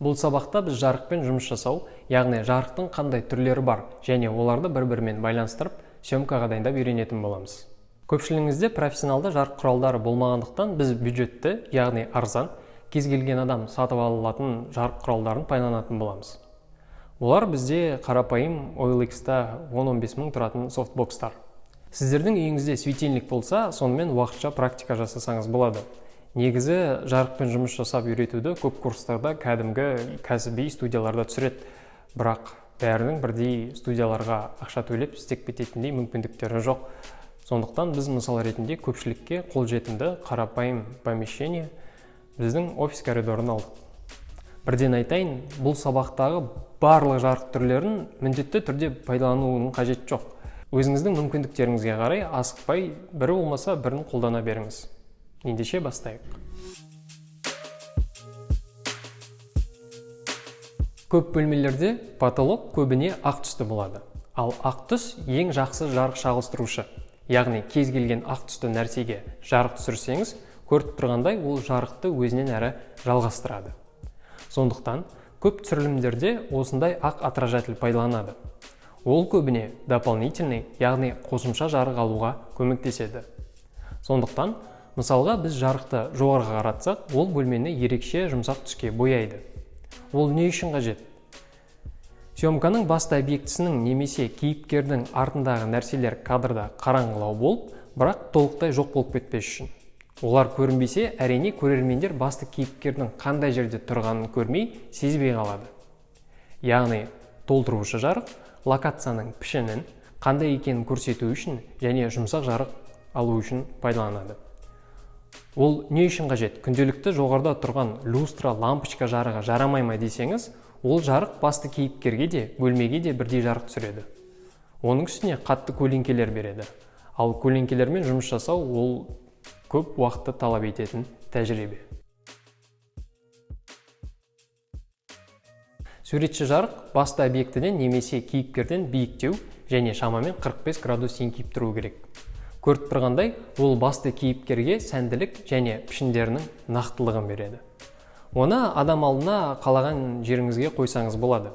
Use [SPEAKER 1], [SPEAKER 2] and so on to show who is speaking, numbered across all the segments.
[SPEAKER 1] Бұл сабақта біз жарықпен жұмыс жасау, яғни жарықтың қандай түрлері бар және оларды бір-бірімен байланыстырып, съемкаға дайындап үйренетін боламыз. Көпшілігіңізде профессионалды жарық құралдары болмағандықтан біз бюджетті, яғни арзан, кез келген адам сатып алатын жарық құралдарын пайдаланатын боламыз. Олар бізде қарапайым OLX-та 10-15 мың тұратын софтбокстар. Сіздердің үйіңізде светильник болса, сонымен уақытша практика жасасаңыз болады. Негізі жарықпен жұмыс жасап үйретуді көп курстарда кәдімгі кәсіби студияларда түсіреді. Бірақ бәрінің бірдей студияларға ақша төлеп істеп кететіндей мүмкіндіктері жоқ. Сондықтан біз мысал ретінде көпшілікке қолжетімді қарапайым помещение біздің офис коридорын алдық. Бірден айтайын, бұл сабақтағы барлық жарық түрлерін міндетті түрде пайдалануының қажет жоқ. Өзіңіздің мүмкіндіктеріңізге қарай асықпай, бірі болмаса бірін қолдана беріңіз. Ендеше бастайық. Көп бөлмелерде потолок көбіне ақ түсті болады. Ал ақ түс ең жақсы жарық шағылстырушы. Яғни кез келген ақ түсті нәрсеге жарық түсірсеңіз, көріп тұрғандай ол жарықты өзінен әрі жалғастырады. Сондықтан көп түсірілімдерде осындай ақ отражатель пайдаланады. Ол көбіне дополнительный, яғни қосымша жарық алуға көмектеседі. Сондықтан, мысалға біз жарықты жоғарыға қаратсақ, ол бөлмені ерекше жұмсақ түске бояйды. Ол не үшін қажет? Съемканың басты объектісінің немесе кейіпкердің артындағы нәрселер кадрда қараңғылау болып, бірақ толықтай жоқ болып кетпес үшін. Олар көрінбесе, әрине көрермендер басты кейіпкердің қандай жерде тұрғанын көрмей, сезбей қалады. Яғни, толтырушы жарық локацияның пішінін қандай екенін көрсету үшін және жұмсақ жарық алу үшін пайдаланады. Ол не үшін қажет? Күнделікті жоғарыда тұрған люстра, лампочка жарығы жарамай ма десеңіз, ол жарық басты кейіпкерге де, бөлмеге де бірдей жарық түсіреді. Оның үстіне қатты көлеңкелер береді. Ал көлеңкелермен жұмыс жасау ол көп уақытты талап ететін тәжірибе. Суретші жарық басты объектіден немесе кейіпкерден биіктеу және шамамен 45 градус еңкейіп тұру керек. Көріп тұрғандай, ол басты кейіпкерге сәнділік және пішіндерінің нақтылығын береді. Оны адам алдына қалаған жеріңізге қойсаңыз болады.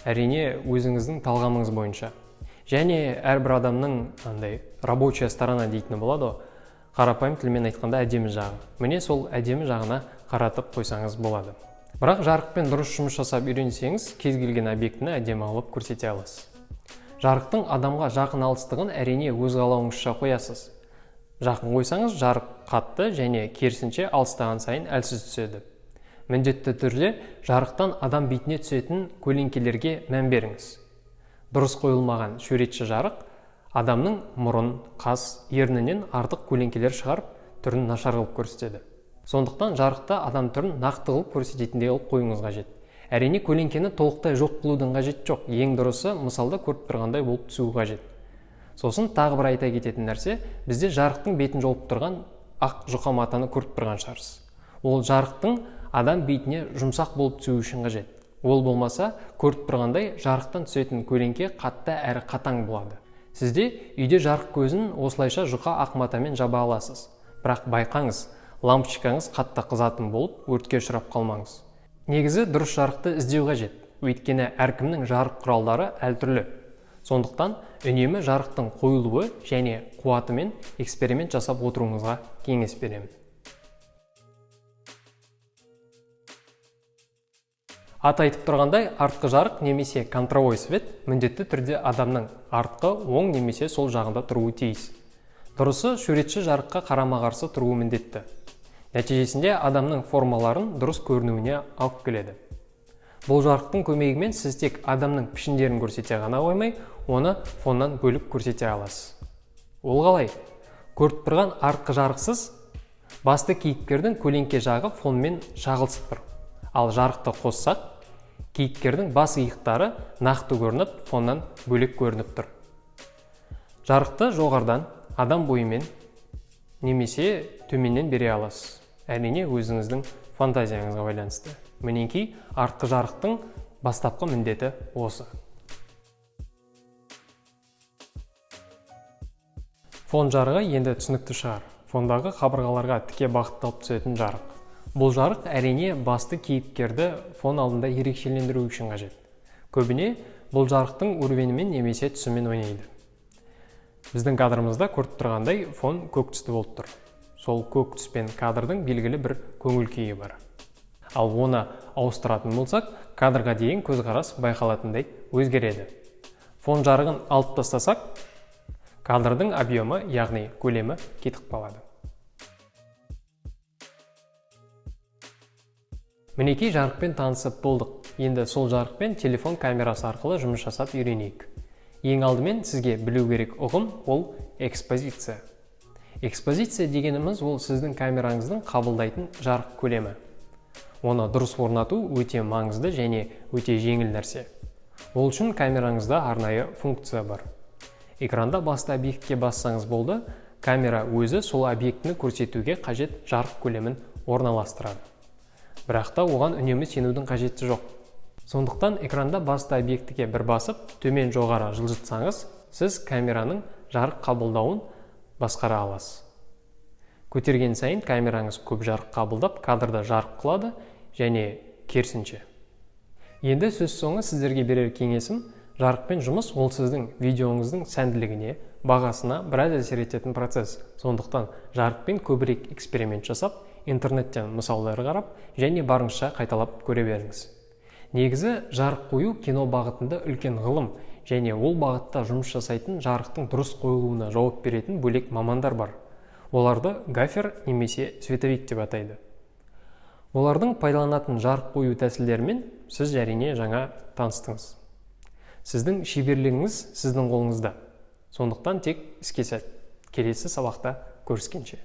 [SPEAKER 1] Әрине, өзіңіздің талғамыңыз бойынша. Және әрбір адамның рабочая сторона дейтіні болады, қарапайым тілмен айтқанда әдемі жағы. Міне сол әдемі жағына қаратып қойсаңыз болады. Бірақ жарықпен дұрыс жұмыс жасап үйренсеңіз, кез келген объектіні әдемі алып көрсете аласыз. Жарықтың адамға жақын алыстығын әрине өз қалауыңызша қоясыз. Жақын қойсаңыз, жарық қатты және керісінше алыстаған сайын әлсіз түседі. Міндетті түрде жарықтан адам бетіне түсетін көлеңкелерге мән беріңіз. Дұрыс қойылмаған суретші жарық адамның мұрын, қас, ернінен артық көлеңкелер шығарып, түрін нашар қылып көрсетеді. Сондықтан жарықта адам түрін нақты қылып көрсететіндей қылып қойыңыз қажет. Әрине көлеңкені толықтай жоқ қылудың қажет жоқ. Ең дұрысы мысалда көріп тұрғандай болып түсу қажет. Сосын тағы бір айта кететін нәрсе, бізде жарықтың бетін жауып тұрған ақ жұқа матаны көріп тұрған шығарсыз. Ол жарықтың адам бетіне жұмсақ болып түсу үшін қажет. Ол болмаса, көріп тұрғандай жарықтан түсетін көлеңке қатты әрі қатаң болады. Сізде үйде жарық көзін осылайша жұқа ақ матамен жаба аласыз. Бірақ байқаңыз, лампочкаңыз қатты қызатын болып, өртке ұшырап қалмаңыз. Негізі дұрыс жарықты іздеу қажет. Өйткені әркімнің жарық құралдары әртүрлі. Сондықтан үнемі жарықтың қойылуы және қуатымен эксперимент жасап отыруыңызға кеңес беремін. Аты айтып тұрғандай, артқы жарық немесе контровой свет міндетті түрде адамның артқы оң немесе сол жағында тұруы тиіс. Дұрысы суретші жарыққа қарама-қарсы тұруы міндетті. Нәтижесінде адамның формаларын дұрыс көрінуіне алып келеді. Бұл жарықтың көмегімен сіз тек адамның пішіндерін көрсете ғана қоймай, оны фоннан бөліп көрсете аласыз. Ол қалай? Көріп тұрған артқы жарықсыз, басты кейіпкердің көлеңке жағы фонмен шағылысып тұр. Ал жарықты қоссақ, кейіпкердің бас иықтары нақты көрініп, фоннан бөлек көрініп тұр. Жарықты жоғарыдан адам бойымен немесе төменнен бере аласыз. Әрине өзіңіздің фантазияңызға байланысты. Мінекей артқы жарықтың бастапқы міндеті осы. Фон жарығы енді түсінікті шығар. Фондағы қабырғаларға тіке бағытталып түсетін жарық. Бұл жарық әрине басты кейіпкерді фон алдында ерекшелендіру үшін қажет. Көбіне бұл жарықтың өрбенімен немесе түсімен ойнайды. Біздің кадрымызда көріп тұрғандай фон көк түсті болып тұр. Сол көк түспен кадрдың белгілі бір көңіл күйі бар. Ал оны ауыстыратын болсақ, кадрға дейін көзқарас байқалатындай өзгереді. Фон жарығын алып тастасақ, кадрдың объемы, яғни көлемі кетіп қалады. Мінекей жарықпен танысып болдық. Енді сол жарықпен телефон камерасы арқылы жұмыс жасап үйренейік. Ең алдымен сізге білу керек ұғым ол экспозиция. Экспозиция дегеніміз ол сіздің камераңыздың қабылдайтын жарық көлемі. Оны дұрыс орнату өте маңызды және өте жеңіл нәрсе. Ол үшін камераңызда арнайы функция бар. Экранда басты объектке бассаңыз болды, камера өзі сол объектіні көрсетуге қажет жарық көлемін орналастырады. Бірақ та оған үнемі сенудің қажеті жоқ. Сондықтан экранда басты объектіге бір басып, төмен жоғары жылжытсаңыз, сіз камераның жарық қабылдауын басқара аласыз. Көтерген сайын камераңыз көп жарық қабылдап, кадрда жарық қылады және керісінше. Енді сөз соңы сіздерге берер кеңесім, жарықпен жұмыс ол сіздің видеоңыздың сәнділігіне, бағасына біраз әсер ететін процесс. Сондықтан жарықпен көбірек эксперимент жасап, интернеттен мысалдар қарап және барынша қайталап көре беріңіз. Негізі жарық қою кино бағытында үлкен ғылым және ол бағытта жұмыс жасайтын жарықтың дұрыс қойылуына жауап беретін бөлек мамандар бар. Оларды гафер немесе световик деп атайды. Олардың пайдаланатын жарық қою тәсілдерімен сіз әрине жаңа таныстыңыз. Сіздің шеберлігіңіз сіздің қолыңызда. Сондықтан тек іске сәт. Келесі сабақта көріскенше.